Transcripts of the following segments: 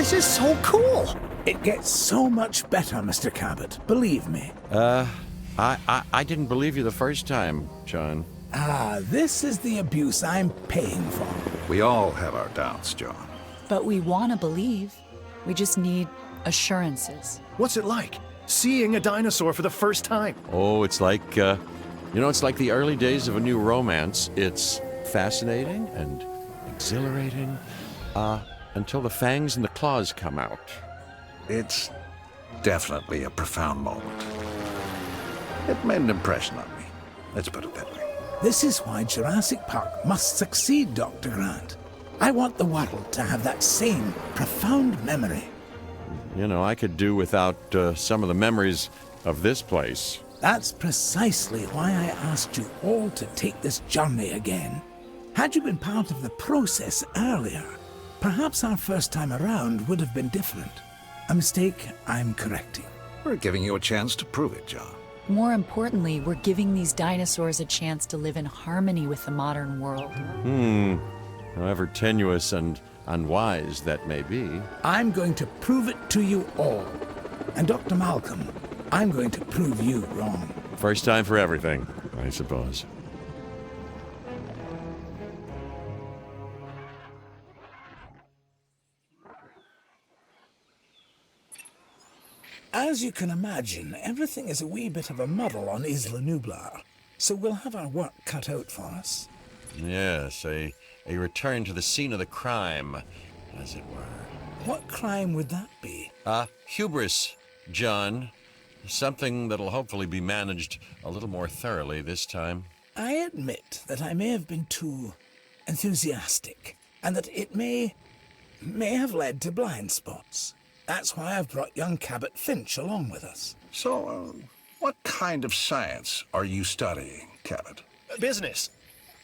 This is so cool! It gets so much better, Mr. Cabot, believe me. I didn't believe you the first time, John. This is the abuse I'm paying for. We all have our doubts, John. But we want to believe. We just need assurances. What's it like, seeing a dinosaur for the first time? Oh, it's like, it's like the early days of a new romance. It's fascinating and exhilarating, until the fangs and the claws come out. It's definitely a profound moment. It made an impression on me. Let's put it that way. This is why Jurassic Park must succeed, Dr. Grant. I want the world to have that same profound memory. You know, I could do without some of the memories of this place. That's precisely why I asked you all to take this journey again. Had you been part of the process earlier, perhaps our first time around would have been different. A mistake I'm correcting. We're giving you a chance to prove it, John. More importantly, we're giving these dinosaurs a chance to live in harmony with the modern world. However tenuous and unwise that may be. I'm going to prove it to you all. And Dr. Malcolm, I'm going to prove you wrong. First time for everything, I suppose. As you can imagine, everything is a wee bit of a muddle on Isla Nublar, so we'll have our work cut out for us. Yes, a return to the scene of the crime, as it were. What crime would that be? Hubris, John. Something that'll hopefully be managed a little more thoroughly this time. I admit that I may have been too enthusiastic, and that it may have led to blind spots. That's why I've brought young Cabot Finch along with us. So, what kind of science are you studying, Cabot? Business.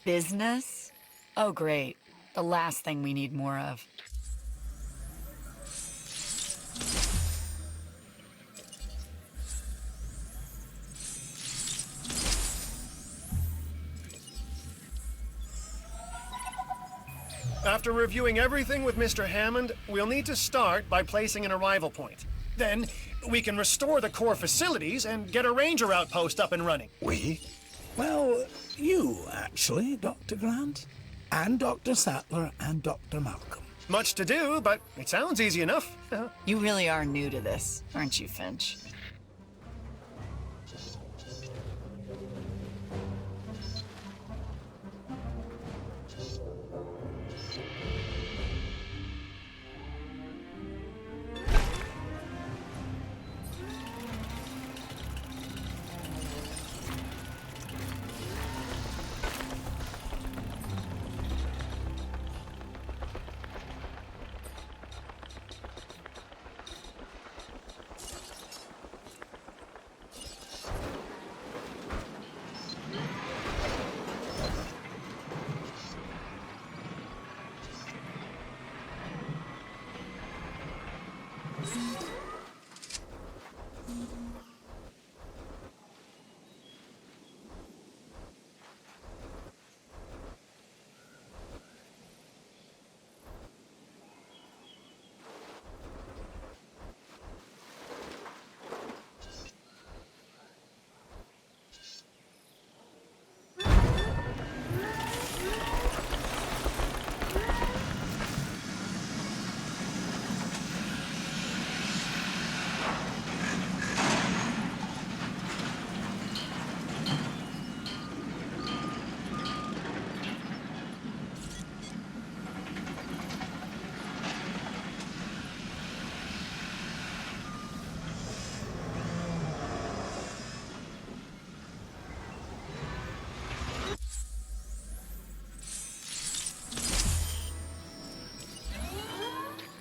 Business? Oh, great. The last thing we need more of. After reviewing everything with Mr. Hammond, we'll need to start by placing an arrival point. Then, we can restore the core facilities and get a ranger outpost up and running. We? Well, you, actually, Dr. Grant, and Dr. Sattler, and Dr. Malcolm. Much to do, but it sounds easy enough. You really are new to this, aren't you, Finch?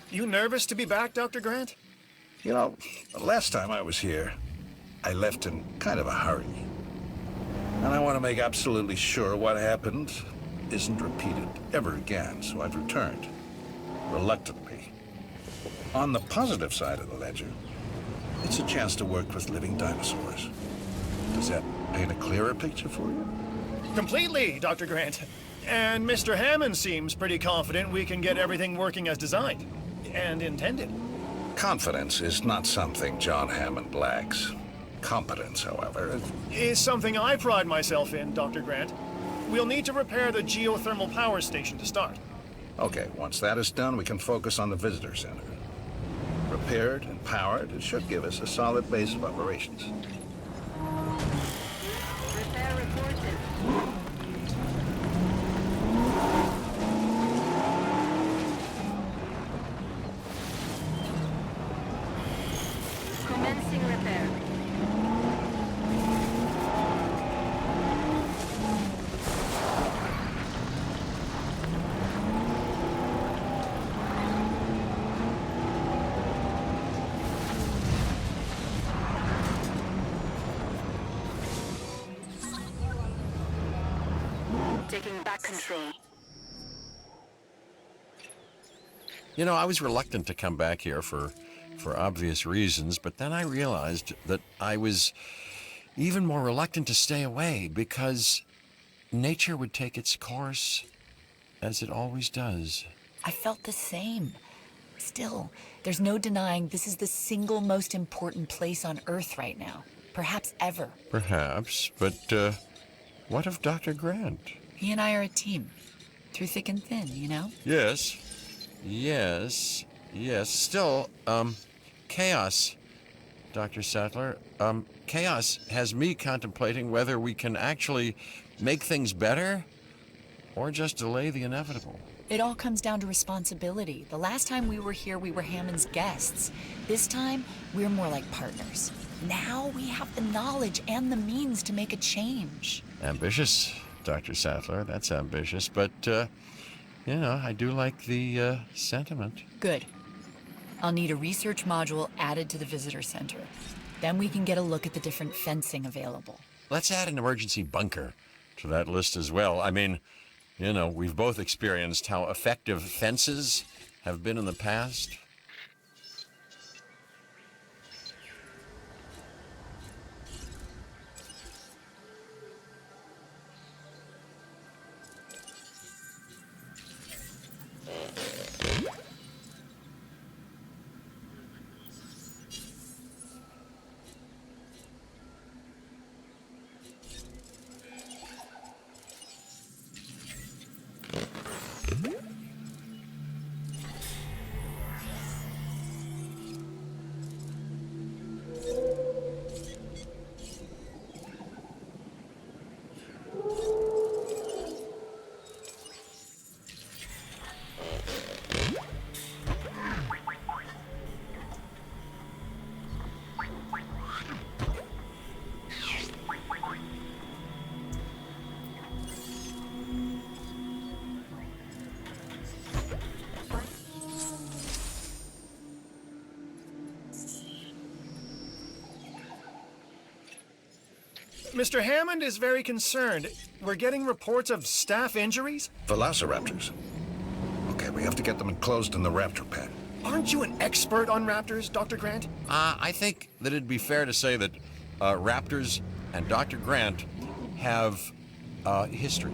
You nervous to be back, Dr. Grant? You know, the last time I was here, I left in kind of a hurry. And I want to make absolutely sure what happened isn't repeated ever again, so I've returned. Reluctantly. On the positive side of the ledger, it's a chance to work with living dinosaurs. Does that paint a clearer picture for you? Completely, Dr. Grant. And Mr. Hammond seems pretty confident we can get everything working as designed. and intended. Confidence is not something John Hammond lacks. Competence, however, Is something I pride myself in, Dr. Grant. We'll need to repair the geothermal power station to start. Okay, once that is done, we can focus on the visitor center. Repaired and powered, it should give us a solid base of operations. Repair reported. Commencing repair. Taking back control. You know, I was reluctant to come back here for obvious reasons, but then I realized that I was even more reluctant to stay away because nature would take its course as it always does. I felt the same. Still, there's no denying this is the single most important place on Earth right now. Perhaps ever. Perhaps, but what of Dr. Grant? He and I are a team. Through thick and thin, you know? Yes. Still, chaos, Dr. Sattler. Chaos has me contemplating whether we can actually make things better or just delay the inevitable. It all comes down to responsibility. The last time we were here, we were Hammond's guests. This time, we're more like partners. Now we have the knowledge and the means to make a change. Ambitious, Dr. Sattler. That's ambitious, but, I do like the sentiment. Good. I'll need a research module added to the visitor center. Then we can get a look at the different fencing available. Let's add an emergency bunker to that list as well. I mean, we've both experienced how effective fences have been in the past. Mr. Hammond is very concerned. We're getting reports of staff injuries. Velociraptors. Okay, we have to get them enclosed in the raptor pen. Aren't you an expert on raptors, Dr. Grant? I think that it'd be fair to say that raptors and Dr. Grant have history.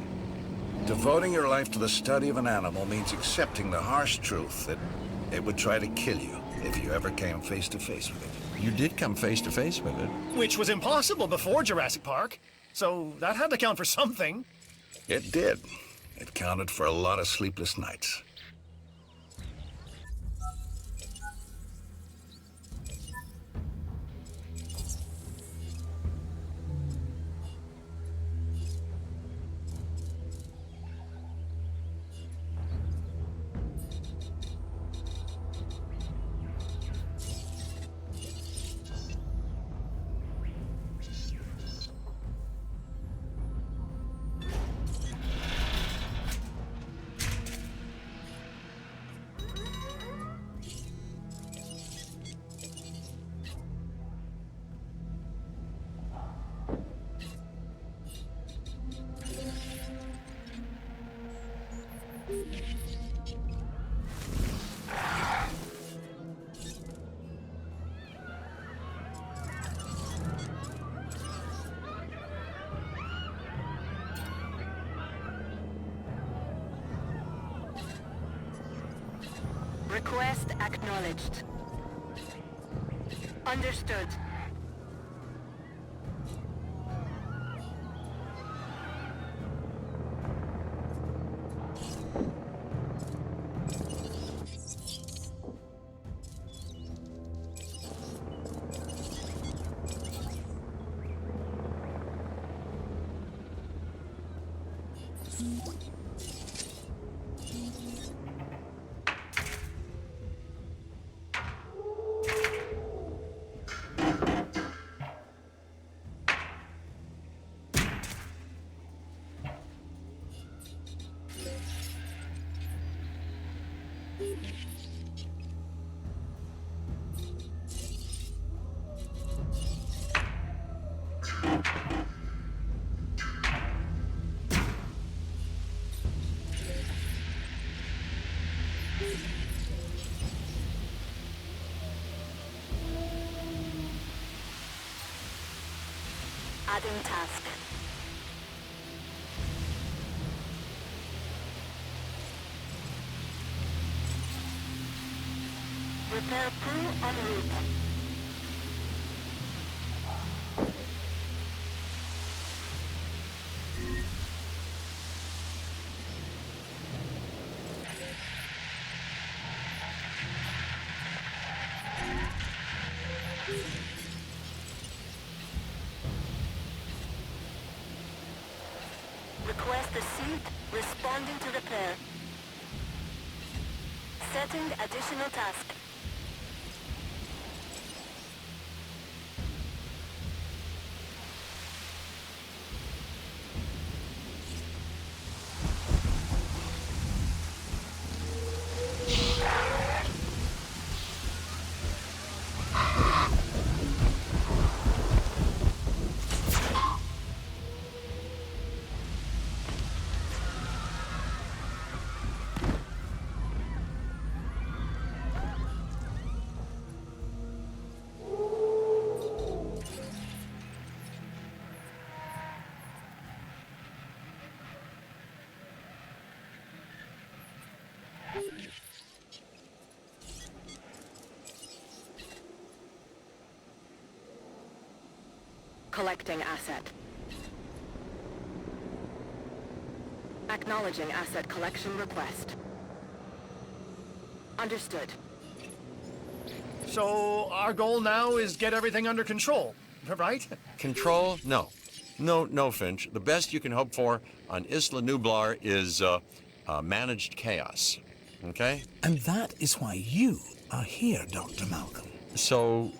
Devoting your life to the study of an animal means accepting the harsh truth that it would try to kill you if you ever came face to face with it. You did come face to face with it. Which was impossible before Jurassic Park. So that had to count for something. It did. It counted for a lot of sleepless nights. Request acknowledged. Understood. Adding task. Repair crew en route. Request the suit responding to repair. Setting additional task. Collecting asset. Acknowledging asset collection request. Understood. So our goal now is get everything under control, right? Control? No. No, Finch. The best you can hope for on Isla Nublar is managed chaos. Okay? And that is why you are here, Dr. Malcolm. So,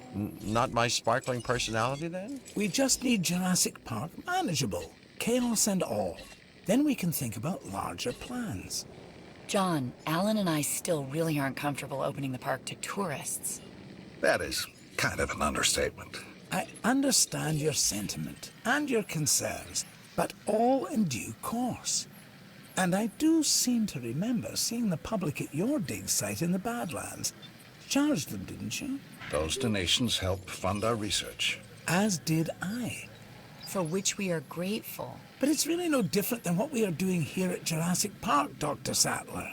not my sparkling personality then? We just need Jurassic Park manageable, chaos and all. Then we can think about larger plans. John, Alan and I still really aren't comfortable opening the park to tourists. That is kind of an understatement. I understand your sentiment and your concerns, but all in due course. And I do seem to remember seeing the public at your dig site in the Badlands. Charged them, didn't you? Those donations help fund our research. As did I. For which we are grateful. But it's really no different than what we are doing here at Jurassic Park, Dr. Sattler.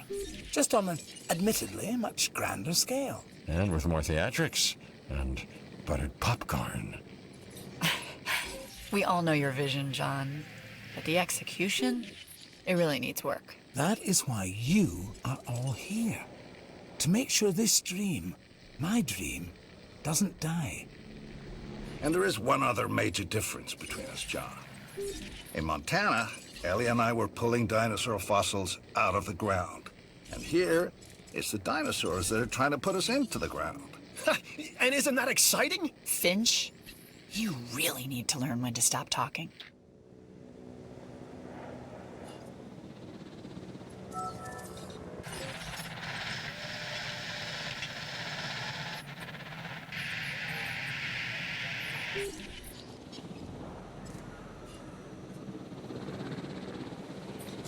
Just on an, admittedly, much grander scale. And with more theatrics. And buttered popcorn. We all know your vision, John. But the execution, it really needs work. That is why you are all here. To make sure this dream, my dream, doesn't die. And there is one other major difference between us, John. In Montana, Ellie and I were pulling dinosaur fossils out of the ground. And here, it's the dinosaurs that are trying to put us into the ground. And isn't that exciting? Finch, you really need to learn when to stop talking.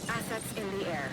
Assets in the air.